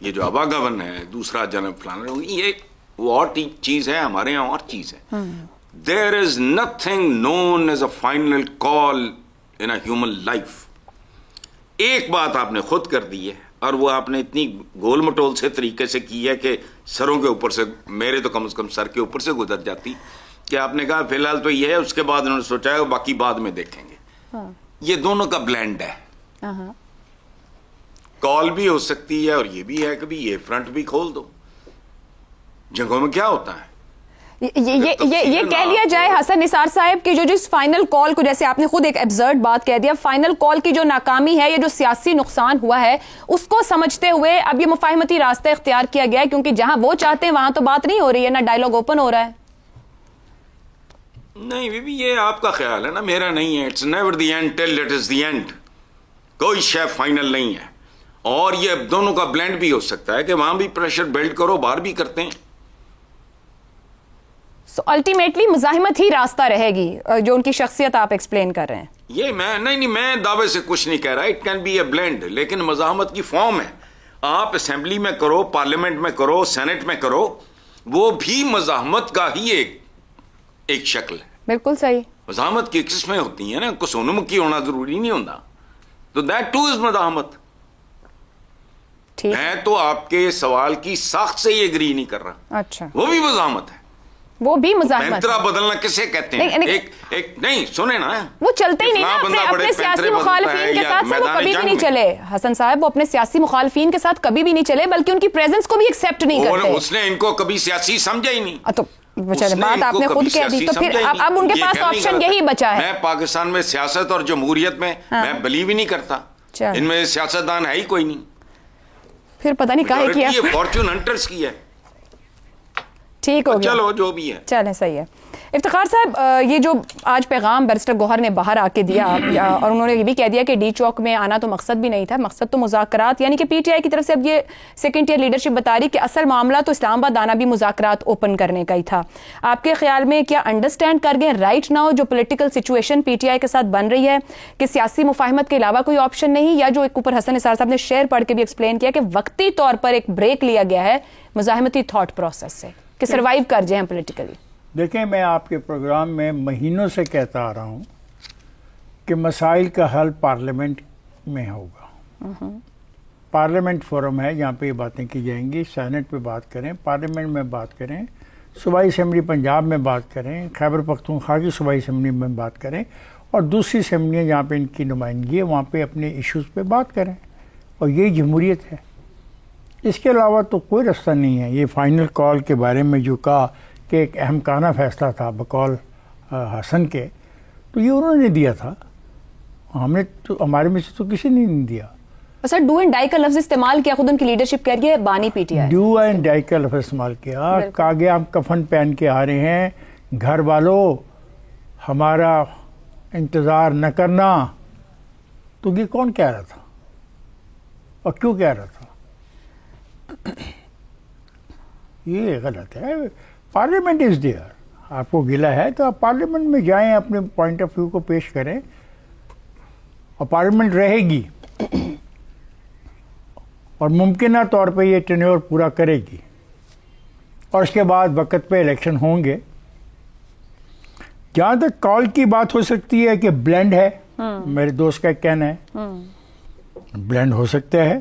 یہ جو ابا گون ہے, دوسرا جنم فلانا, یہ وہ اور چیز ہے, ہمارے یہاں اور چیز ہے. There is nothing known as a final call in a human life. ایک بات آپ نے خود کر دی ہے, اور وہ آپ نے اتنی گول مٹول سے طریقے سے کی ہے کہ سروں کے اوپر سے, میرے تو کم از کم سر کے اوپر سے گزر جاتی, کہ آپ نے کہا فی الحال تو یہ ہے, اس کے بعد انہوں نے سوچا ہے باقی بعد میں دیکھیں گے. یہ دونوں کا بلینڈ ہے. کال بھی ہو سکتی ہے اور یہ بھی ہے کہ بھی یہ فرنٹ بھی کھول دو. جنگوں میں کیا ہوتا ہے, یہ کہہ لیا جائے حسن نثار صاحب کہ جو جس فائنل کال کو, جیسے آپ نے خود ایک ایبزرڈ بات کہہ دیا, فائنل کال کی جو ناکامی ہے, یہ جو سیاسی نقصان ہوا ہے, اس کو سمجھتے ہوئے اب یہ مفاہمتی راستہ اختیار کیا گیا ہے, کیونکہ جہاں وہ چاہتے ہیں وہاں تو بات نہیں ہو رہی ہے, نہ ڈائلاگ اوپن ہو رہا ہے. نہیں بی بی, یہ آپ کا خیال ہے نا, میرا نہیں ہے. It's never the end till it is the end. کوئی شے فائنل نہیں ہے, اور یہ دونوں کا بلینڈ بھی ہو سکتا ہے کہ وہاں بھی پریشر بلڈ کرو, باہر بھی کرتے ہیں. سو الٹیمیٹلی مزاحمت ہی راستہ رہے گی, جو ان کی شخصیت آپ ایکسپلین کر رہے ہیں. یہ میں نہیں, میں دعوے سے کچھ نہیں کہہ رہا. It can be a blend, لیکن مزاحمت کی فارم ہے. آپ اسمبلی میں کرو, پارلیمنٹ میں کرو, سینٹ میں کرو, وہ بھی مزاحمت کا ہی ایک شکل ہے. بالکل صحیح. مزاحمت کی قسمیں ہوتی ہیں نا, کسونم کی ہونا ضروری نہیں ہوتا. تو دیٹ ٹو از مزاحمت. میں تو آپ کے سوال کی ساخت سے ہی اگری نہیں کر رہا. اچھا, وہ بھی مزاحمت ہے. وہ بھی مزاحمت. پینترا بدلنا کسے کہتے ہیں؟ ایک نہیں سنیں نا, وہ چلتے ہی نہیں نا اپنے سیاسی مخالفین کے ساتھ. وہ کبھی بھی نہیں چلے حسن صاحب, وہ اپنے سیاسی مخالفین کے ساتھ کبھی بھی نہیں چلے, بلکہ ان کی پریزنس کو بھی ایکسپٹ نہیں کرتے. اس نے ان کو کبھی سیاسی سمجھا ہی نہیں. تو بات آپ نے خود کہہ دی, تو پھر اب ان کے پاس آپشن یہی بچا ہے. میں پاکستان میں سیاست اور جمہوریت میں میں بلیو ہی نہیں کرتا. ان میں سیاستدان ہے ہی کوئی نہیں. پھر پتہ نہیں کہا کیا, یہ فارچون ہنٹرز کی ہے. ٹھیک ہو گیا, چلو جو بھی ہے. چلیں صحیح ہے. افتخار صاحب, یہ جو آج پیغام بیرسٹر گوہر نے باہر آ کے دیا, اور انہوں نے یہ بھی کہہ دیا کہ ڈی چوک میں آنا تو مقصد بھی نہیں تھا, مقصد تو مذاکرات, یعنی کہ پی ٹی آئی کی طرف سے اب یہ سیکنڈ ٹیئر لیڈرشپ بتا رہی کہ اصل معاملہ تو اسلام آباد آنا بھی مذاکرات اوپن کرنے کا ہی تھا. آپ کے خیال میں کیا انڈرسٹینڈ کر گئے رائٹ ناؤ جو political situation P T I کے ساتھ بن رہی ہے, کہ سیاسی مفاہمت کے علاوہ کوئی آپشن نہیں, یا جو ایک اوپر حسن نثار صاحب نے شعر پڑھ کے بھی ایکسپلین کیا کہ وقتی طور پر ایک بریک لیا گیا ہے مزاحمتی تھاٹ پروسیس سے, کہ سروائیو کر جائیں پولیٹیکلی؟ دیکھیں, میں آپ کے پروگرام میں مہینوں سے کہتا آ رہا ہوں کہ مسائل کا حل پارلیمنٹ میں ہوگا. پارلیمنٹ فورم ہے جہاں پہ یہ باتیں کی جائیں گی. سینٹ پہ بات کریں, پارلیمنٹ میں بات کریں, صوبائی اسمبلی پنجاب میں بات کریں, خیبر پختونخوا کی صوبائی اسمبلی میں بات کریں, اور دوسری اسمبلیاں جہاں پہ ان کی نمائندگی ہے وہاں پہ اپنے ایشوز پہ بات کریں. اور یہی جمہوریت ہے. اس کے علاوہ تو کوئی راستہ نہیں ہے. یہ فائنل کال کے بارے میں جو کہا کہ ایک اہم کانہ فیصلہ تھا بقول حسن کے, تو یہ انہوں نے دیا تھا, ہم نے تو, ہمارے میں سے تو کسی نے نہیں دیا. سر ڈو اینڈ ڈائی کا لفظ استعمال کیا, خود ان کی لیڈرشپ کہہ رہی ہے بانی P T I. Do and die کا لفظ استعمال کیا, کہا گیا ہم کفن پہن کے آ رہے ہیں, گھر والوں ہمارا انتظار نہ کرنا. تو یہ کون کہہ رہا تھا اور کیوں کہہ رہا تھا؟ یہ غلط ہے. Parliament is there. آپ کو گلہ ہے تو آپ پارلیمنٹ میں جائیں, اپنے پوائنٹ آف ویو کو پیش کریں, اور پارلیمنٹ رہے گی اور ممکنہ طور پہ یہ ٹینیور پورا کرے گی, اور اس کے بعد وقت پہ الیکشن ہوں گے. جہاں تک کال کی بات ہو سکتی ہے کہ بلینڈ ہے, میرے دوست کا کہنا ہے بلینڈ ہو سکتا ہے,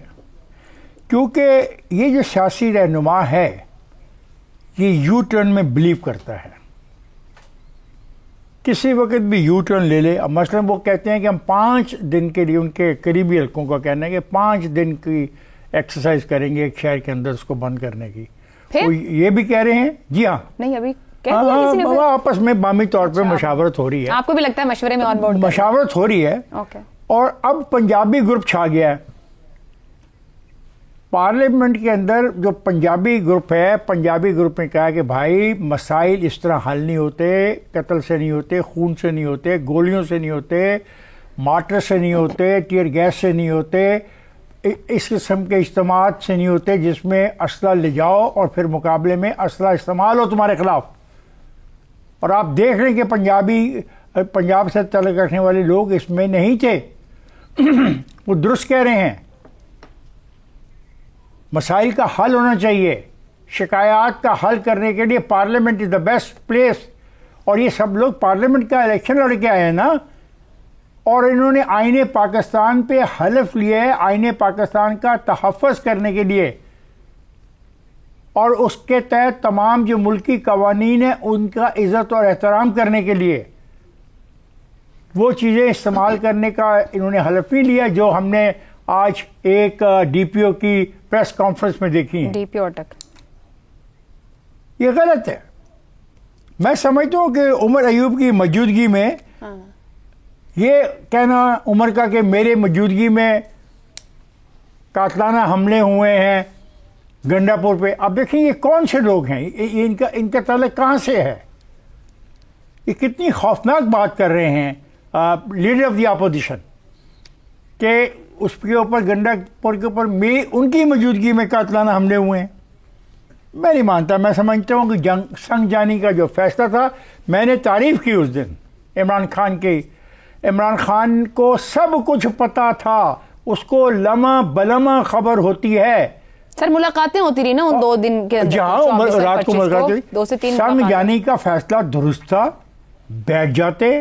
کیونکہ یہ جو سیاسی رہنما ہے یہ یو ٹرن میں بلیو کرتا ہے. کسی وقت بھی یو ٹرن لے لے. اب مثلا وہ کہتے ہیں کہ ہم 5 دن کے لیے, ان کے قریبی حلقوں کا کہنا ہے کہ 5 دن کی ایکسرسائز کریں گے ایک شہر کے اندر اس کو بند کرنے کی. وہ یہ بھی کہہ رہے ہیں, جی ہاں, نہیں ابھی آپس میں بامی طور پہ مشاورت ہو رہی ہے. آپ کو بھی لگتا ہے مشورے میں آن بورڈ مشاورت ہو رہی ہے. اور اب پنجابی گروپ چھا گیا ہے پارلیمنٹ کے اندر. جو پنجابی گروپ ہے, پنجابی گروپ نے کہا کہ بھائی مسائل اس طرح حل نہیں ہوتے, قتل سے نہیں ہوتے, خون سے نہیں ہوتے, گولیوں سے نہیں ہوتے, مارٹر سے نہیں ہوتے, ٹیئر گیس سے نہیں ہوتے, اس قسم کے اجتماعات سے نہیں ہوتے جس میں اسلحہ لے جاؤ اور پھر مقابلے میں اسلحہ استعمال ہو تمہارے خلاف. اور آپ دیکھ رہے ہیں کہ پنجاب سے تعلق رکھنے والے لوگ اس میں نہیں تھے. وہ درست کہہ رہے ہیں, مسائل کا حل ہونا چاہیے. شکایات کا حل کرنے کے لیے parliament is the best place. اور یہ سب لوگ پارلیمنٹ کا الیکشن لڑ کے آئے ہیں نا, اور انہوں نے آئین پاکستان پہ حلف لیا ہے آئین پاکستان کا تحفظ کرنے کے لیے, اور اس کے تحت تمام جو ملکی قوانین ہیں ان کا عزت اور احترام کرنے کے لیے وہ چیزیں استعمال کرنے کا انہوں نے حلف نہیں لیا جو ہم نے آج ایک ڈی پی او کی پریس کانفرنس میں دیکھی ہیں. ڈی پی او تک یہ غلط ہے. میں سمجھتا ہوں کہ عمر ایوب کی موجودگی میں یہ کہنا عمر کا کہ میرے موجودگی میں قاتلانہ حملے ہوئے ہیں گنڈا پور پہ, اب دیکھیں یہ کون سے لوگ ہیں, ان کا تعلق کہاں سے ہے, یہ کتنی خوفناک بات کر رہے ہیں لیڈر آف دی اپوزیشن کہ اس کے اوپر گنڈا پور کے اوپر ان کی موجودگی میں قاتلانہ حملے ہوئے ہیں. میں نہیں مانتا. میں سمجھتا ہوں کہ سنگ جانی کا جو فیصلہ تھا, میں نے تعریف کی اس دن عمران خان کی. عمران خان کو سب کچھ پتا تھا, اس کو لمحہ بلمحہ خبر ہوتی ہے. سر ملاقاتیں ہوتی رہی نا ان 2 دن کے اندر, جہاں رات کو ملاقات 2 سے 3 سنگ جانی کا فیصلہ درست تھا, بیٹھ جاتے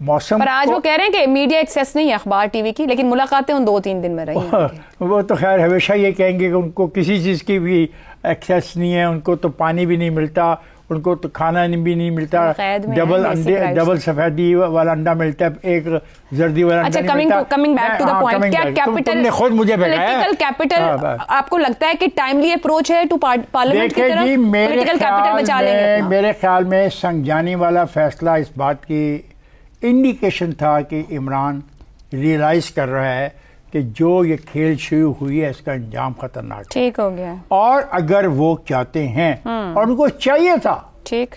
موسم. پر آج وہ کہہ رہے ہیں کہ میڈیا ایکسیس نہیں ہے اخبار ٹی وی کی, لیکن ملاقاتیں ان 2-3 دن میں رہی ہیں. وہ تو خیر ہمیشہ یہ کہیں گے کہ ان کو کسی چیز کی بھی ایکسیس نہیں ہے, ان کو تو پانی بھی نہیں ملتا, ان کو تو کھانا بھی نہیں ملتا, ڈبل سفیدی والا انڈا ملتا ہے, ایک زردی والا انڈا نہیں ملتا. Coming back to the point, کیا کیپٹل خود مجھے پولیٹیکل کیپٹل آپ کو لگتا ہے کہ ٹائملی اپروچ ہے ٹو پارلیمنٹ کی طرف پولیٹیکل کیپٹل بچا لیں گے؟ میرے خیال میں سنگ جانی والا فیصلہ اس بات کی انڈیکیشن تھا کہ عمران ریئلائز کر رہا ہے کہ جو یہ کھیل شروع ہوئی ہے اس کا انجام خطرناک ٹھیک ہو گیا, اور اگر وہ چاہتے ہیں اور ان کو چاہیے تھا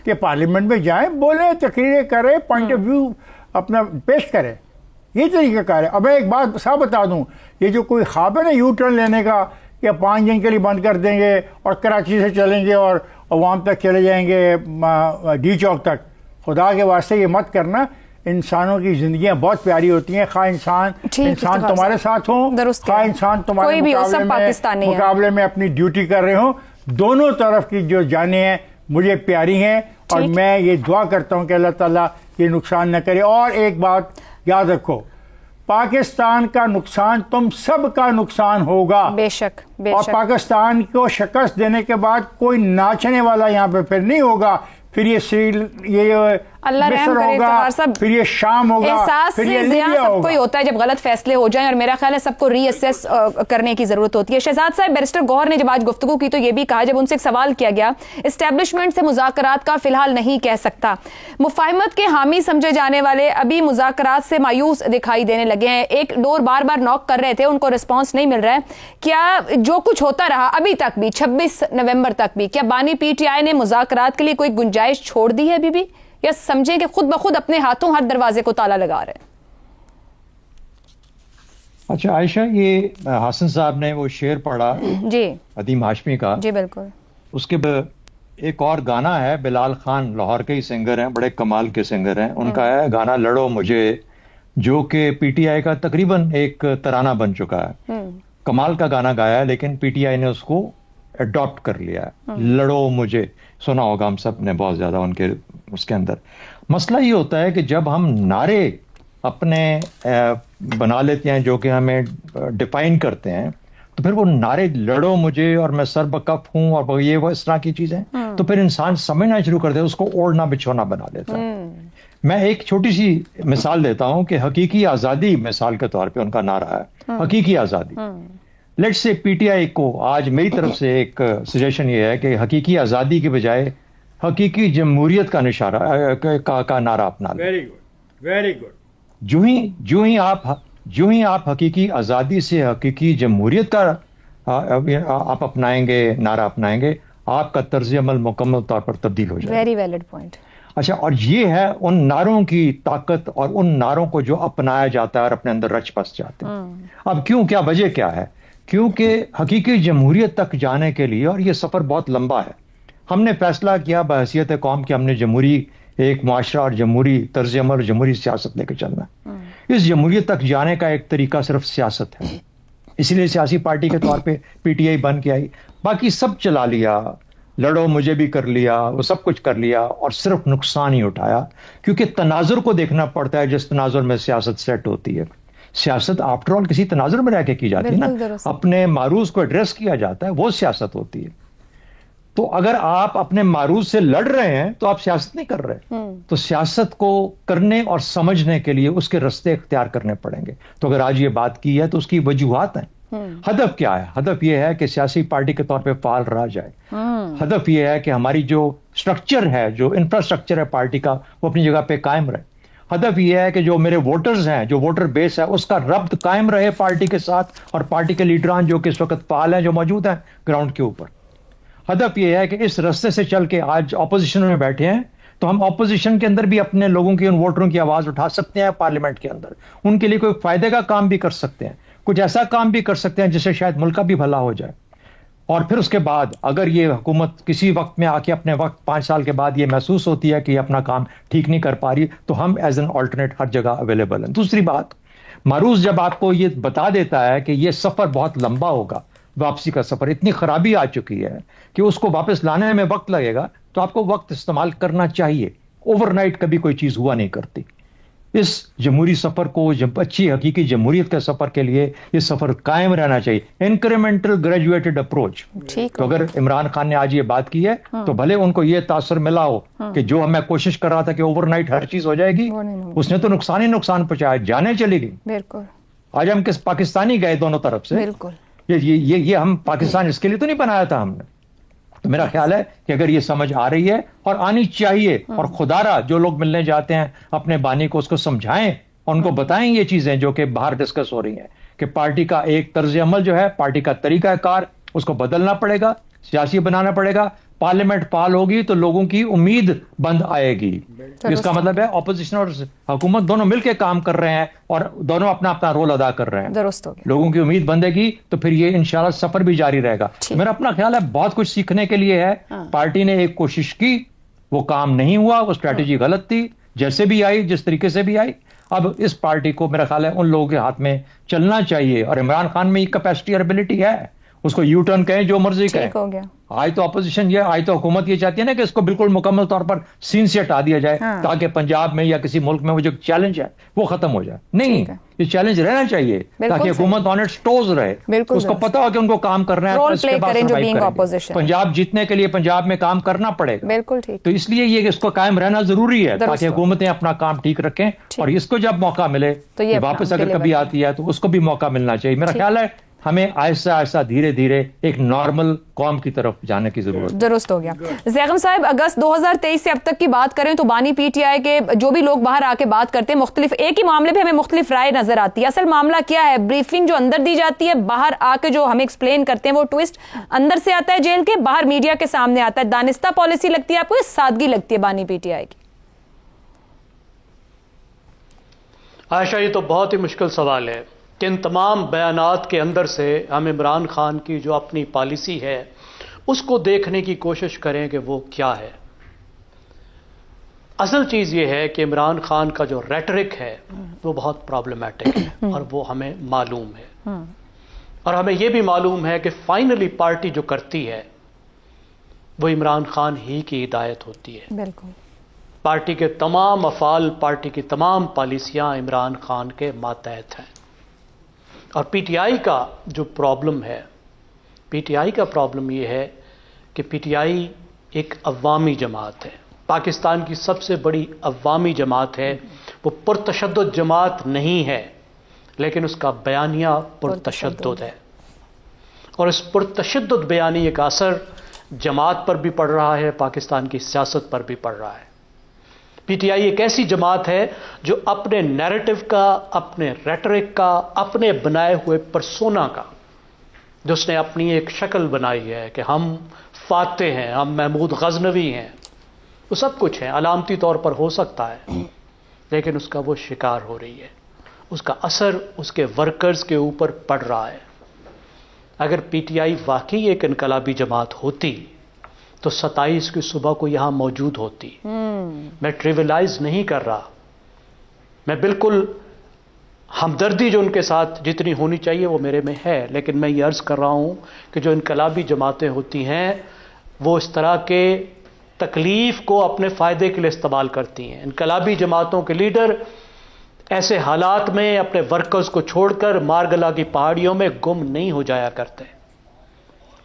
کہ پارلیمنٹ میں جائیں, بولیں, تقریریں کریں, پوائنٹ آف ویو اپنا پیش کریں, یہ طریقہ کار ہے. اب میں ایک بات صاحب بتا دوں, یہ جو کوئی خواب ہے نا یو ٹرن لینے کا کہ 5 دن کے لیے بند کر دیں گے اور کراچی سے چلیں گے اور عوام تک چلے جائیں گے ڈی چوک تک, خدا کے واسطے یہ مت کرنا. انسانوں کی زندگیاں بہت پیاری ہوتی ہیں, خواہ انسان تمہارے ساتھ ہوں, خواہ انسان تمہارے مقابلے میں اپنی ڈیوٹی کر رہے ہوں, دونوں طرف کی جو جانیں ہیں مجھے پیاری ہیں, اور میں یہ دعا کرتا ہوں کہ اللہ تعالیٰ یہ نقصان نہ کرے. اور ایک بات یاد رکھو, پاکستان کا نقصان تم سب کا نقصان ہوگا, بے شک, اور پاکستان کو شکست دینے کے بعد کوئی ناچنے والا یہاں پہ پھر نہیں ہوگا. پھر یہ اللہ رحم کرے اتوار صاحب, پھر یہ شام ہوگا, احساس سے زیاں سب کو ہی ہوتا ہے جب غلط فیصلے ہو جائیں, اور میرا خیال ہے سب کو ری اسیس کرنے کی ضرورت ہوتی ہے. شہزاد صاحب, بیرسٹر گوہر نے جب آج گفتگو کی تو یہ بھی کہا, جب ان سے ایک سوال کیا گیا, اسٹیبلشمنٹ سے مذاکرات کا فی الحال نہیں کہہ سکتا, مفاہمت کے حامی سمجھے جانے والے ابھی مذاکرات سے مایوس دکھائی دینے لگے ہیں, ایک ڈور بار بار نوک کر رہے تھے, ان کو رسپانس نہیں مل رہا ہے. کیا جو کچھ ہوتا رہا ابھی تک بھی 26 نومبر تک بھی, کیا بانی پی ٹی آئی نے مذاکرات کے لیے کوئی گنجائش چھوڑ دی ہے ابھی بھی, یا سمجھیں کہ خود بخود اپنے ہاتھوں ہر دروازے کو تالا لگا رہے ہیں؟ اچھا عائشہ, یہ حسن صاحب نے وہ شعر پڑھا جی عدیم ہاشمی کا, جی بالکل, اس کے ایک اور گانا ہے, بلال خان لاہور کے ہی سنگر ہیں, بڑے کمال کے سنگر ہیں, ان کا ہے گانا لڑو مجھے, جو کہ پی ٹی آئی کا تقریباً ایک ترانہ بن چکا ہے. کمال کا گانا گایا ہے لیکن پی ٹی آئی نے اس کو اڈاپٹ کر لیا ہے. لڑو مجھے سنا ہوگا ہم سب نے بہت زیادہ ان کے اس کے اندر. مسئلہ یہ ہوتا ہے کہ جب ہم نعرے اپنے بنا لیتے ہیں جو کہ ہمیں ڈیفائن کرتے ہیں, تو پھر وہ نعرے لڑو مجھے اور میں سر بکف ہوں اور یہ وہ اس طرح کی چیزیں, تو پھر انسان سمجھنا شروع کرتے ہیں, اس کو اوڑھنا بچھونا بنا لیتا ہے. میں ایک چھوٹی سی مثال دیتا ہوں کہ حقیقی آزادی مثال کے طور پہ ان کا نعرہ ہے, حقیقی آزادی. Let's say P T I کو آج میری طرف سے ایک سجیشن یہ ہے کہ حقیقی آزادی کے بجائے حقیقی جمہوریت کا نعرہ اپنا لیں. Very good. جو ہی آپ حقیقی آزادی سے حقیقی جمہوریت کا آپ اپنائیں گے, نعرہ اپنائیں گے, آپ کا طرز عمل مکمل طور پر تبدیل ہو جائے. Very valid point. اچھا, اور یہ ہے ان نعروں کی طاقت اور ان نعروں کو جو اپنایا جاتا ہے اور اپنے اندر رچ بس جاتے ہیں. اب کیوں, کیا وجہ کیا ہے؟ کیونکہ حقیقی جمہوریت تک جانے کے لیے, اور یہ سفر بہت لمبا ہے, ہم نے فیصلہ کیا بحیثیت قوم کہ ہم نے جمہوری ایک معاشرہ اور جمہوری طرز عمل اور جمہوری سیاست لے کے چلنا ہے. اس جمہوریت تک جانے کا ایک طریقہ صرف سیاست ہے. اس لیے سیاسی پارٹی کے طور پہ پی ٹی آئی بن کے آئی. باقی سب چلا لیا, لڑو مجھے بھی کر لیا, وہ سب کچھ کر لیا اور صرف نقصان ہی اٹھایا. کیونکہ تناظر کو دیکھنا پڑتا ہے جس تناظر میں سیاست سیٹ ہوتی ہے. سیاست آفٹر آل کسی تناظر میں رہ کے کی جاتی ہے نا, اپنے معروض کو ایڈریس کیا جاتا ہے, وہ سیاست ہوتی ہے. تو اگر آپ اپنے معروض سے لڑ رہے ہیں تو آپ سیاست نہیں کر رہے. تو سیاست کو کرنے اور سمجھنے کے لیے اس کے رستے اختیار کرنے پڑیں گے. تو اگر آج یہ بات کی ہے تو اس کی وجوہات ہیں. ہدف کیا ہے؟ ہدف یہ ہے کہ سیاسی پارٹی کے طور پہ فعال رہا جائے. ہدف یہ ہے کہ ہماری جو سٹرکچر ہے, جو انفراسٹرکچر ہے پارٹی کا, وہ اپنی جگہ پہ قائم رہے. ہدف یہ ہے کہ جو میرے ووٹرز ہیں, جو ووٹر بیس ہے, اس کا ربط قائم رہے پارٹی کے ساتھ اور پارٹی کے لیڈران جو کہ اس وقت فعال ہیں, جو موجود ہیں گراؤنڈ کے اوپر. ہدف یہ ہے کہ اس رستے سے چل کے آج اپوزیشن میں بیٹھے ہیں تو ہم اپوزیشن کے اندر بھی اپنے لوگوں کی, ان ووٹروں کی آواز اٹھا سکتے ہیں پارلیمنٹ کے اندر. ان کے لیے کوئی فائدے کا کام بھی کر سکتے ہیں, کچھ ایسا کام بھی کر سکتے ہیں جس سے شاید ملک کا بھی بھلا ہو جائے. اور پھر اس کے بعد اگر یہ حکومت کسی وقت میں آ کے اپنے وقت 5 سال کے بعد یہ محسوس ہوتی ہے کہ یہ اپنا کام ٹھیک نہیں کر پا رہی, تو ہم ایز این آلٹرنیٹ ہر جگہ اویلیبل ہیں. دوسری بات, معروض جب آپ کو یہ بتا دیتا ہے کہ یہ سفر بہت لمبا ہوگا, واپسی کا سفر, اتنی خرابی آ چکی ہے کہ اس کو واپس لانے میں وقت لگے گا, تو آپ کو وقت استعمال کرنا چاہیے. اوور نائٹ کبھی کوئی چیز ہوا نہیں کرتی. اس جمہوری سفر کو, جب اچھی حقیقی جمہوریت کے سفر کے لیے یہ سفر قائم رہنا چاہیے. Incremental graduated approach. تو اگر عمران خان نے آج یہ بات کی ہے تو بھلے ان کو یہ تاثر ملا ہو کہ جو میں کوشش کر رہا تھا کہ اوور نائٹ ہر چیز ہو جائے گی, اس نے تو نقصان ہی نقصان پہنچایا, جانیں چلی گئی. بالکل. آج ہم کس پاکستانی گئے دونوں طرف سے. بالکل. یہ ہم پاکستان اس کے لیے تو نہیں بنایا تھا ہم نے. تو میرا خیال ہے کہ اگر یہ سمجھ آ رہی ہے اور آنی چاہیے, اور خدا را جو لوگ ملنے جاتے ہیں اپنے بانی کو اس کو سمجھائیں اور ان کو بتائیں یہ چیزیں جو کہ باہر ڈسکس ہو رہی ہیں, کہ پارٹی کا ایک طرز عمل جو ہے, پارٹی کا طریقہ کار, اس کو بدلنا پڑے گا, سیاسی بنانا پڑے گا. پارلیمنٹ فعال ہوگی تو لوگوں کی امید بند آئے گی. اس کا مطلب ہے اپوزیشن اور حکومت دونوں مل کے کام کر رہے ہیں اور دونوں اپنا اپنا رول ادا کر رہے ہیں. درست ہو گیا. لوگوں کی امید بندے گی تو پھر یہ انشاءاللہ سفر بھی جاری رہے گا. میرا اپنا خیال ہے بہت کچھ سیکھنے کے لیے ہے. پارٹی نے ایک کوشش کی, وہ کام نہیں ہوا, وہ اسٹریٹجی غلط تھی, جیسے بھی آئی, جس طریقے سے بھی آئی. اب اس پارٹی کو میرا خیال ہے ان لوگوں کے ہاتھ میں چلنا چاہیے, اور عمران خان میں یہ کیپیسٹی اور ایبلٹی ہے, اس کو یو ٹرن کہیں, جو مرضی کہیں. آج تو اپوزیشن یہ, آج تو حکومت یہ چاہتی ہے نا کہ اس کو بالکل مکمل طور پر سین سے ہٹا دیا جائے, تاکہ پنجاب میں یا کسی ملک میں وہ جو چیلنج ہے وہ ختم ہو جائے. نہیں, یہ چیلنج رہنا چاہیے تاکہ حکومت آن اٹس ٹوز رہے, اس کو پتا ہو کہ ان کو کام کرنا ہے, اس کے بعد پنجاب جیتنے کے لیے پنجاب میں کام کرنا پڑے گا. بالکل ٹھیک. تو اس لیے یہ اس کو قائم رہنا ضروری ہے تاکہ حکومتیں اپنا کام ٹھیک رکھیں, اور اس کو جب موقع ملے واپس اگر کبھی آتی ہے تو اس کو بھی موقع ملنا چاہیے. میرا خیال ہے ہمیں آہستہ آہستہ دھیرے دھیرے ایک نارمل قوم کی طرف جانے کی ضرورت ہے. درست ہو گیا. زیغم صاحب, اگست 2023 سے اب تک کی بات کریں تو بانی پی ٹی آئی کے جو بھی لوگ باہر آ کے بات کرتے ہیں, مختلف ایک ہی معاملے پہ ہمیں مختلف رائے نظر آتی ہے. اصل معاملہ کیا ہے؟ بریفنگ جو اندر دی جاتی ہے, باہر آ کے جو ہمیں ایکسپلین کرتے ہیں, وہ ٹوسٹ اندر سے آتا ہے جیل کے, باہر میڈیا کے سامنے آتا ہے. دانستہ پالیسی لگتی ہے آپ کو یا سادگی لگتی ہے بانی پی ٹی آئی کی؟ عائشہ, یہ تو بہت ہی مشکل سوال ہے کہ ان تمام بیانات کے اندر سے ہم عمران خان کی جو اپنی پالیسی ہے اس کو دیکھنے کی کوشش کریں کہ وہ کیا ہے. اصل چیز یہ ہے کہ عمران خان کا جو ریٹرک ہے وہ بہت پرابلمیٹک ہے, اور وہ ہمیں معلوم ہے, اور ہمیں یہ بھی معلوم ہے کہ فائنلی پارٹی جو کرتی ہے وہ عمران خان ہی کی ہدایت ہوتی ہے. بالکل. پارٹی کے تمام افعال, پارٹی کی تمام پالیسیاں عمران خان کے ماتحت ہیں. اور پی ٹی آئی کا جو پرابلم ہے, پی ٹی آئی کا پرابلم یہ ہے کہ پی ٹی آئی ایک عوامی جماعت ہے, پاکستان کی سب سے بڑی عوامی جماعت ہے. وہ پرتشدد جماعت نہیں ہے, لیکن اس کا بیانیہ پرتشدد ہے, اور اس پرتشدد بیانیے کا اثر جماعت پر بھی پڑ رہا ہے, پاکستان کی سیاست پر بھی پڑ رہا ہے. پی ٹی آئی ایک ایسی جماعت ہے جو اپنے نیریٹو کا, اپنے ریٹرک کا, اپنے بنائے ہوئے پرسونا کا, جو اس نے اپنی ایک شکل بنائی ہے کہ ہم فاتح ہیں, ہم محمود غزنوی ہیں, وہ سب کچھ ہیں, علامتی طور پر ہو سکتا ہے, لیکن اس کا وہ شکار ہو رہی ہے. اس کا اثر اس کے ورکرز کے اوپر پڑ رہا ہے. اگر پی ٹی آئی واقعی ایک انقلابی جماعت ہوتی تو 27 کی صبح کو یہاں موجود ہوتی. میں ٹریولائز نہیں کر رہا, میں بالکل ہمدردی جو ان کے ساتھ جتنی ہونی چاہیے وہ میرے میں ہے، لیکن میں یہ عرض کر رہا ہوں کہ جو انقلابی جماعتیں ہوتی ہیں وہ اس طرح کے تکلیف کو اپنے فائدے کے لیے استعمال کرتی ہیں. انقلابی جماعتوں کے لیڈر ایسے حالات میں اپنے ورکرز کو چھوڑ کر مارگلا کی پہاڑیوں میں گم نہیں ہو جایا کرتے.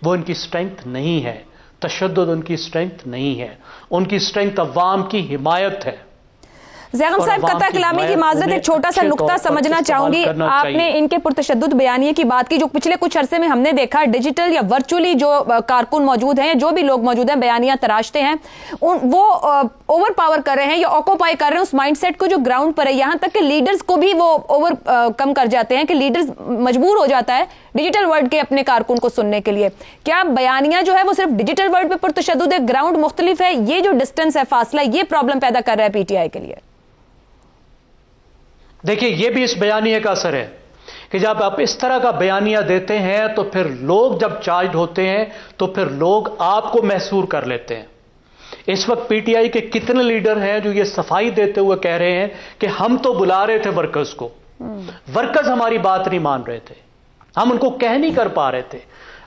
وہ ان کی سٹرنگتھ نہیں ہے، تشدد ان کی سٹرنگتھ نہیں ہے، ان کی سٹرنگتھ عوام کی حمایت ہے. زیغم صاحب قطع کلامی کی معذرت ایک چھوٹا سا نقطہ سمجھنا چاہوں گی. آپ نے ان کے پرتشدد بیانیے کی بات کی جو پچھلے کچھ عرصے میں ہم نے دیکھا ڈیجیٹل یا ورچولی جو کارکن موجود ہیں، جو بھی لوگ موجود ہیں بیانیاں تراشتے ہیں، وہ اوور پاور کر رہے ہیں یا آکوپائی کر رہے ہیں اس مائنڈ سیٹ کو جو گراؤنڈ پر ہے. یہاں تک کہ لیڈرز کو بھی وہ اوور کم کر جاتے ہیں کہ لیڈرز مجبور ہو جاتا ہے ڈیجیٹل ورلڈ کے اپنے کارکن کو سننے کے لیے. کیا بیانیہ جو ہے وہ صرف ڈیجیٹل ورلڈ پہ پرتشدد ہے، گراؤنڈ مختلف ہے؟ یہ جو ڈسٹینس ہے، فاصلہ، یہ پرابلم پیدا کر رہا ہے پی ٹی آئی کے لیے. دیکھیں یہ بھی اس بیانیے کا اثر ہے کہ جب آپ اس طرح کا بیانیہ دیتے ہیں تو پھر لوگ جب چارجڈ ہوتے ہیں تو پھر لوگ آپ کو محصور کر لیتے ہیں. اس وقت پی ٹی آئی کے کتنے لیڈر ہیں جو یہ صفائی دیتے ہوئے کہہ رہے ہیں کہ ہم تو بلا رہے تھے ورکرز کو، ورکرز ہماری بات نہیں مان رہے تھے، ہم ان کو کہہ نہیں کر پا رہے تھے.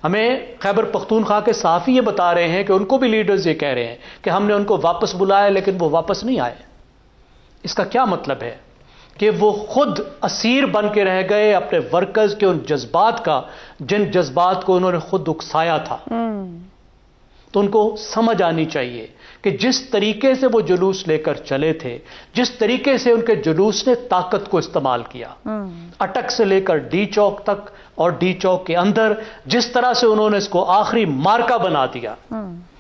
ہمیں خیبر پختونخوا کے صحافی یہ بتا رہے ہیں کہ ان کو بھی لیڈرز یہ کہہ رہے ہیں کہ ہم نے ان کو واپس بلایا لیکن وہ واپس نہیں آئے. اس کا کیا مطلب ہے؟ کہ وہ خود اسیر بن کے رہ گئے اپنے ورکرز کے ان جذبات کا جن جذبات کو انہوں نے خود اکسایا تھا. تو ان کو سمجھ آنی چاہیے کہ جس طریقے سے وہ جلوس لے کر چلے تھے، جس طریقے سے ان کے جلوس نے طاقت کو استعمال کیا، اٹک سے لے کر ڈی چوک تک اور ڈی چوک کے اندر جس طرح سے انہوں نے اس کو آخری مارکا بنا دیا،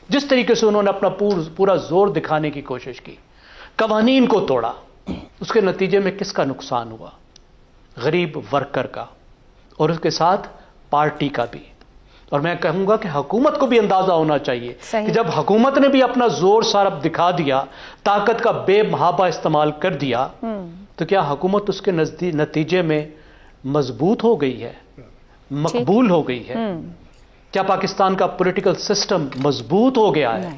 جس طریقے سے انہوں نے اپنا پورا زور دکھانے کی کوشش کی، قوانین کو توڑا، اس کے نتیجے میں کس کا نقصان ہوا؟ غریب ورکر کا اور اس کے ساتھ پارٹی کا بھی. اور میں کہوں گا کہ حکومت کو بھی اندازہ ہونا چاہیے کہ جب حکومت نے بھی اپنا زور سارب دکھا دیا، طاقت کا بے محابہ استعمال کر دیا، تو کیا حکومت اس کے نتیجے میں مضبوط ہو گئی ہے، مقبول ہو گئی ہے؟ کیا پاکستان کا پولیٹیکل سسٹم مضبوط ہو گیا ہے؟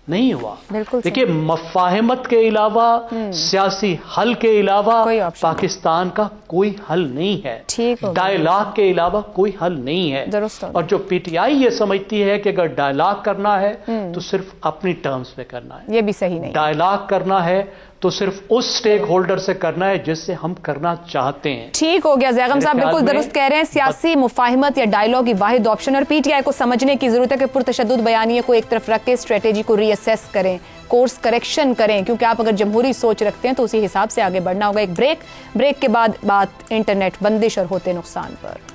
نہیں ہوا. دیکھیے مفاہمت کے علاوہ، سیاسی حل کے علاوہ پاکستان کا کوئی حل نہیں ہے، ڈائلاگ کے علاوہ کوئی حل نہیں ہے. اور جو پی ٹی آئی یہ سمجھتی ہے کہ اگر ڈائلاگ کرنا ہے تو صرف اپنی ٹرمز پہ کرنا ہے، یہ بھی صحیح نہیں. ڈائلاگ کرنا ہے تو صرف اس سٹیک ہولڈر سے کرنا ہے جس سے ہم کرنا چاہتے ہیں. ٹھیک ہو گیا زیغم صاحب، بالکل درست کہہ رہے ہیں. سیاسی مفاہمت یا ڈائلاگ کی واحد آپشن، اور پی ٹی آئی کو سمجھنے کی ضرورت ہے کہ پرتشدد بیانیے کو ایک طرف رکھ کے اسٹریٹجی کو ری اسیس کریں، کورس کریکشن کریں، کیونکہ آپ اگر جمہوری سوچ رکھتے ہیں تو اسی حساب سے آگے بڑھنا ہوگا. ایک بریک کے بعد بات انٹرنیٹ بندش اور ہوتے نقصان پر.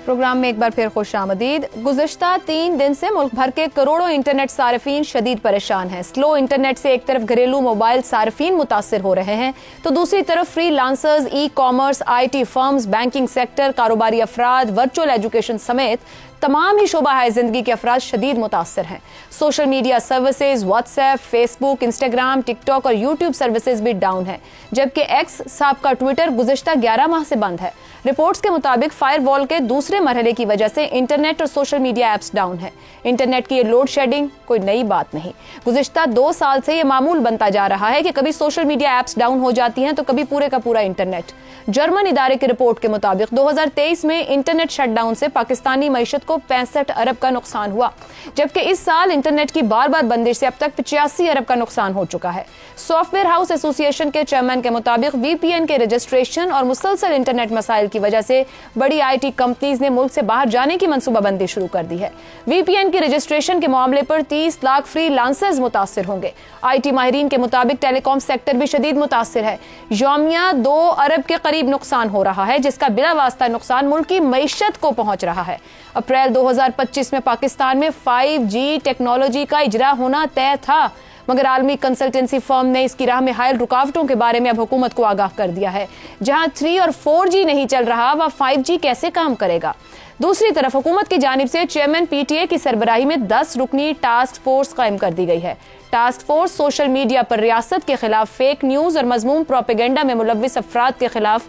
پروگرام میں ایک بار پھر خوش آمدید. گزشتہ 3 دن سے ملک بھر کے کروڑوں انٹرنیٹ صارفین شدید پریشان ہیں. سلو انٹرنیٹ سے ایک طرف گھریلو موبائل صارفین متاثر ہو رہے ہیں تو دوسری طرف freelancers, e commerce, I T firms, banking sector, کاروباری افراد، ورچوئل ایجوکیشن سمیت تمام ہی شعبہ زندگی کے افراد شدید متاثر ہیں. Social media services, WhatsApp, Facebook, Instagram, TikTok اور یوٹیوب سروسز بھی ڈاؤن ہیں، جبکہ ایکس سابقہ ٹویٹر گزشتہ 11 ماہ سے بند ہے. رپورٹس کے مطابق فائر وال کے دوسرے مرحلے کی وجہ سے انٹرنیٹ اور سوشل میڈیا ایپس ڈاؤن ہیں. انٹرنیٹ کی یہ لوڈ شیڈنگ کوئی نئی بات نہیں. گزشتہ 2 سال سے یہ معمول بنتا جا رہا ہے کہ کبھی سوشل میڈیا ایپس ڈاؤن ہو جاتی ہیں تو کبھی پورے کا پورا انٹرنیٹ. جرمن ادارے کی رپورٹ کے مطابق 2023 میں انٹرنیٹ شٹ ڈاؤن سے پاکستانی معیشت کو 65 ارب کا نقصان ہوا، جبکہ اس سال انٹرنیٹ کی بار بار بندش سے اب تک 85 ارب کا نقصان ہو چکا ہے. سافٹ ویئر ہاؤس ایسوسی ایشن کے چیئرمین کے مطابق وی پی این کے رجسٹریشن اور مسلسل انٹرنیٹ مسائل کی وجہ سے بڑی آئی ٹی کمپنیز نے ملک سے باہر جانے کی منصوبہ بندی شروع کر دی ہے. وی پی این کی رجسٹریشن کے معاملے پر 30 لاکھ فری لانسرز متاثر ہوں گے. آئی ٹی ماہرین کے مطابق ٹیلی کام سیکٹر بھی شدید متاثر ہے. یومیہ 2 ارب کے قریب نقصان ہو رہا ہے، جس کا بلا واسطہ نقصان ملک کی معیشت کو پہنچ رہا ہے. اپریل 2025 میں پاکستان میں 5G ٹیکنالوجی کا اجرا ہونا طے تھا، مگر عالمی کنسلٹنسی فرم نے اس کی راہ میں حائل رکاوٹوں کے بارے میں اب حکومت کو آگاہ کر دیا ہے. جہاں 3 اور 4G نہیں چل رہا، وہ 5G کیسے کام کرے گا؟ دوسری طرف حکومت کی جانب سے چیئرمین پی ٹی اے کی سربراہی میں 10 رکنی ٹاسک فورس قائم کر دی گئی ہے. ٹاسک فورس سوشل میڈیا پر ریاست کے خلاف فیک نیوز اور مذموم پروپیگنڈا میں ملوث افراد کے خلاف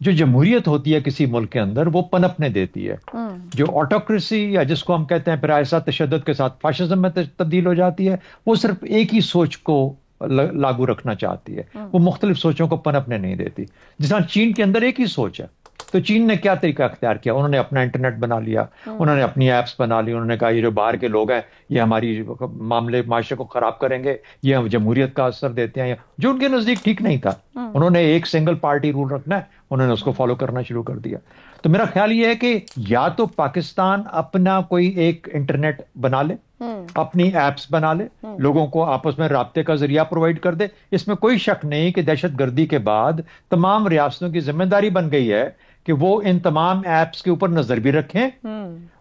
جو جمہوریت ہوتی ہے کسی ملک کے اندر وہ پنپنے دیتی ہے. جو آٹوکریسی یا جس کو ہم کہتے ہیں پھر ایسا تشدد کے ساتھ فاشزم میں تبدیل ہو جاتی ہے, وہ صرف ایک ہی سوچ کو لاگو رکھنا چاہتی ہے, وہ مختلف سوچوں کو پنپنے نہیں دیتی. جس طرح چین کے اندر ایک ہی سوچ ہے, تو چین نے کیا طریقہ اختیار کیا, انہوں نے اپنا انٹرنیٹ بنا لیا, انہوں نے اپنی ایپس بنا لی, انہوں نے کہا یہ جو باہر کے لوگ ہیں یہ ہماری معاملے معاشرے کو خراب کریں گے, یہ جمہوریت کا اثر دیتے ہیں, جو ان کے نزدیک ٹھیک نہیں تھا. انہوں نے ایک سنگل پارٹی رول رکھنا ہے, انہوں نے اس کو فالو کرنا شروع کر دیا. تو میرا خیال یہ ہے کہ یا تو پاکستان اپنا کوئی ایک انٹرنیٹ بنا لے, اپنی ایپس بنا لے, لوگوں کو آپس میں رابطے کا ذریعہ پرووائڈ کر دے. اس میں کوئی شک نہیں کہ دہشت گردی کے بعد تمام ریاستوں کی ذمہ داری بن گئی ہے کہ وہ ان تمام ایپس کے اوپر نظر بھی رکھیں,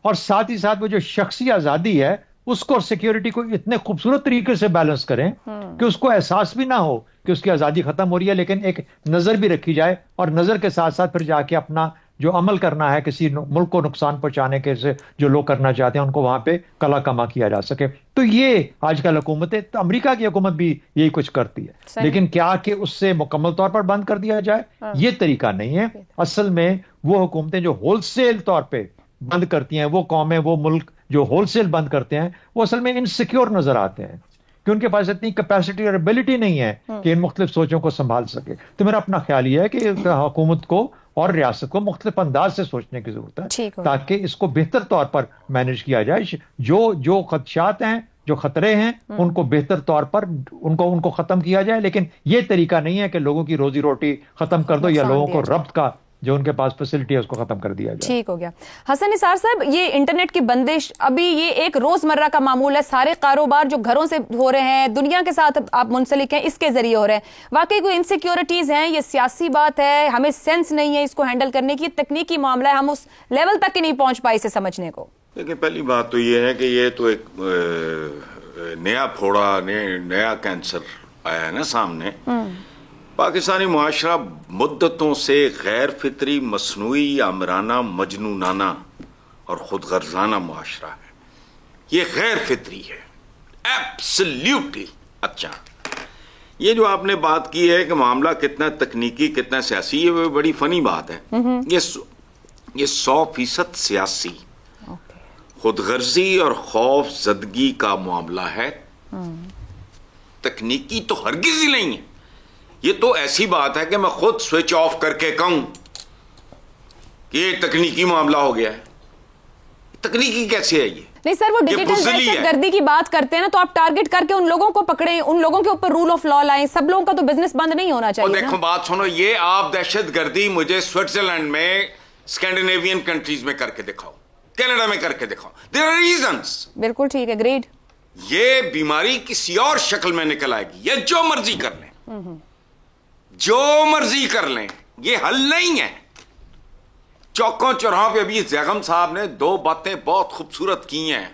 اور ساتھ ہی ساتھ وہ جو شخصی آزادی ہے اس کو سیکیورٹی کو اتنے خوبصورت طریقے سے بیلنس کریں کہ اس کو احساس بھی نہ ہو کہ اس کی آزادی ختم ہو رہی ہے, لیکن ایک نظر بھی رکھی جائے, اور نظر کے ساتھ ساتھ پھر جا کے اپنا جو عمل کرنا ہے کسی ملک کو نقصان پہنچانے کے سے جو لوگ کرنا چاہتے ہیں ان کو وہاں پہ کلا کما کیا جا سکے. تو یہ آج کل حکومتیں, تو امریکہ کی حکومت بھی یہی کچھ کرتی ہے, لیکن کیا کہ اس سے مکمل طور پر بند کر دیا جائے, یہ طریقہ نہیں ہے. اصل میں وہ حکومتیں جو ہول سیل طور پہ بند کرتی ہیں, وہ قومیں, وہ ملک جو ہول سیل بند کرتے ہیں, وہ اصل میں انسیکیور نظر آتے ہیں کہ ان کے پاس اتنی کیپیسٹی اور ایبلٹی نہیں ہے کہ ان مختلف سوچوں کو سنبھال سکے. تو میرا اپنا خیال یہ ہے کہ حکومت کو اور ریاست کو مختلف انداز سے سوچنے کی ضرورت ہے تاکہ اس کو بہتر طور پر مینج کیا جائے. جو خدشات ہیں, جو خطرے ہیں, ان کو بہتر طور پر ان کو ختم کیا جائے, لیکن یہ طریقہ نہیں ہے کہ لوگوں کی روزی روٹی ختم کر دو یا لوگوں کو ربط کا جو ان کے پاس فیسلٹی ہے اس کو ختم کر دیا جائے. ٹھیک ہو گیا. حسن نثار صاحب, یہ انٹرنیٹ کی بندش ابھی یہ ایک روزمرہ کا معمول ہے, سارے کاروبار جو گھروں سے ہو رہے ہیں, دنیا کے ساتھ آپ منسلک ہیں, اس کے ذریعے ہو رہے ہیں. واقعی کوئی انسیکیورٹیز ہیں, یہ سیاسی بات ہے, ہمیں سینس نہیں ہے اس کو ہینڈل کرنے کی, تکنیکی معاملہ ہے, ہم اس لیول تک ہی نہیں پہنچ پائے اسے سمجھنے کو؟ دیکھیں, پہلی بات تو یہ ہے کہ یہ تو ایک نیا پھوڑا, نیا کینسر آیا ہے نا سامنے. پاکستانی معاشرہ مدتوں سے غیر فطری, مصنوعی, آمرانہ, مجنونانہ اور خود غرضانہ معاشرہ ہے. یہ غیر فطری ہے, ایبسلیوٹلی. اچھا, یہ جو آپ نے بات کی ہے کہ معاملہ کتنا تکنیکی کتنا سیاسی, یہ بڑی فنی بات ہے. یہ 100% سیاسی, خود غرضی اور خوف زدگی کا معاملہ ہے. تکنیکی تو ہرگز ہی نہیں ہے. یہ تو ایسی بات ہے کہ میں خود سوئچ آف کر کے کہوں کہ یہ تکنیکی معاملہ ہو گیا ہے. تکنیکی کیسے ہے یہ؟ نہیں سر, وہ ڈیجیٹل دہشت گردی کی بات کرتے ہیں نا, تو آپ ٹارگٹ کر کے ان لوگوں کو پکڑیں, ان لوگوں کے اوپر رول آف لا لائیں. سب لوگوں کا تو بزنس بند نہیں ہونا چاہیے. دیکھو بات سنو, یہ آپ دہشت گردی مجھے سوئٹزرلینڈ میں, اسکینڈینیوین کنٹریز میں کر کے دکھاؤ, کینیڈا میں کر کے دکھاؤ. There are reasons. بالکل ٹھیک ہے, گریڈ. یہ بیماری کسی اور شکل میں نکل آئے گی, یہ جو مرضی کر لیں, جو مرضی کر لیں, یہ حل نہیں ہے. چوکوں چوراہوں پہ ابھی زیغم صاحب نے 2 باتیں بہت خوبصورت کی ہیں.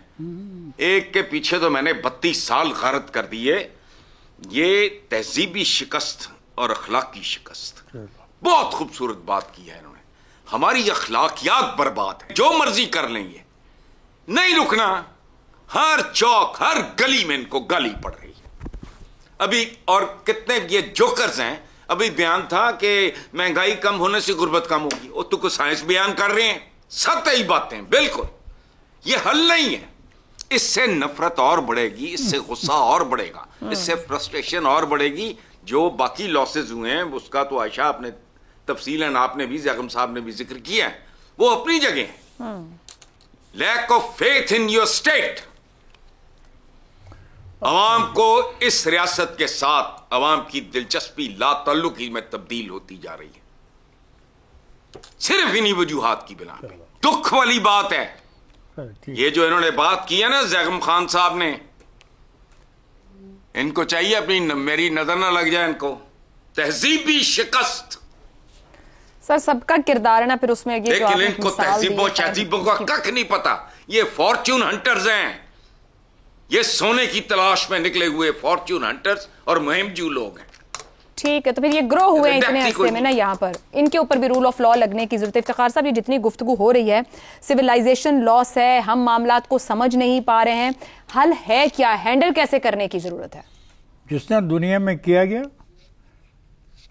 ایک کے پیچھے تو میں نے 32 سال غارت کر دیے. یہ تہذیبی شکست اور اخلاقی شکست, بہت خوبصورت بات کی ہے انہوں نے. ہماری اخلاقیات برباد ہے, جو مرضی کر لیں, یہ نہیں رکنا. ہر چوک, ہر گلی میں ان کو گالی پڑ رہی ہے ابھی. اور کتنے یہ جوکرز ہیں. ابھی بیان تھا کہ مہنگائی کم ہونے سے غربت کم ہوگی, وہ تو کوئی سائنس بیان کر رہے ہیں. سطحی باتیں, بالکل. یہ حل نہیں ہے. اس سے نفرت اور بڑھے گی, اس سے غصہ اور بڑھے گا, اس سے فرسٹریشن اور بڑھے گی. جو باقی لاسز ہوئے ہیں اس کا تو عائشہ آپ نے تفصیلاً, آپ نے بھی, زیغم صاحب نے بھی ذکر کیا ہے, وہ اپنی جگہ ہیں. Lack of faith in your state. عوام کو اس ریاست کے ساتھ عوام کی دلچسپی لا تعلقی میں تبدیل ہوتی جا رہی ہے, صرف انہی وجوہات کی بنا پہ. دکھ والی بات ہے یہ جو انہوں نے بات کی ہے نا زیغم خان صاحب نے, ان کو چاہیے اپنی, میری نظر نہ لگ جائے ان کو, تہذیبی شکست. سر سب کا کردار ہے نا پھر اس میں, لیکن ان کو تہذیبوں کا کک نہیں پتا. یہ فارچون ہنٹرز ہیں, یہ سونے کی تلاش میں نکلے ہوئے فارچون ہنٹرز اور مہم جو لوگ ہیں. ٹھیک ہے, تو پھر یہ گرو ہوئے ہیں اتنے عرصے میں نا, یہاں پر ان کے اوپر بھی رول آف لا لگنے کی ضرورت ہے. افتخار صاحب, یہ جتنی گفتگو ہو رہی ہے, سویلائزیشن لاس ہے, ہم معاملات کو سمجھ نہیں پا رہے ہیں, حل ہے کیا, ہینڈل کیسے کرنے کی ضرورت ہے؟ جس طرح دنیا میں کیا گیا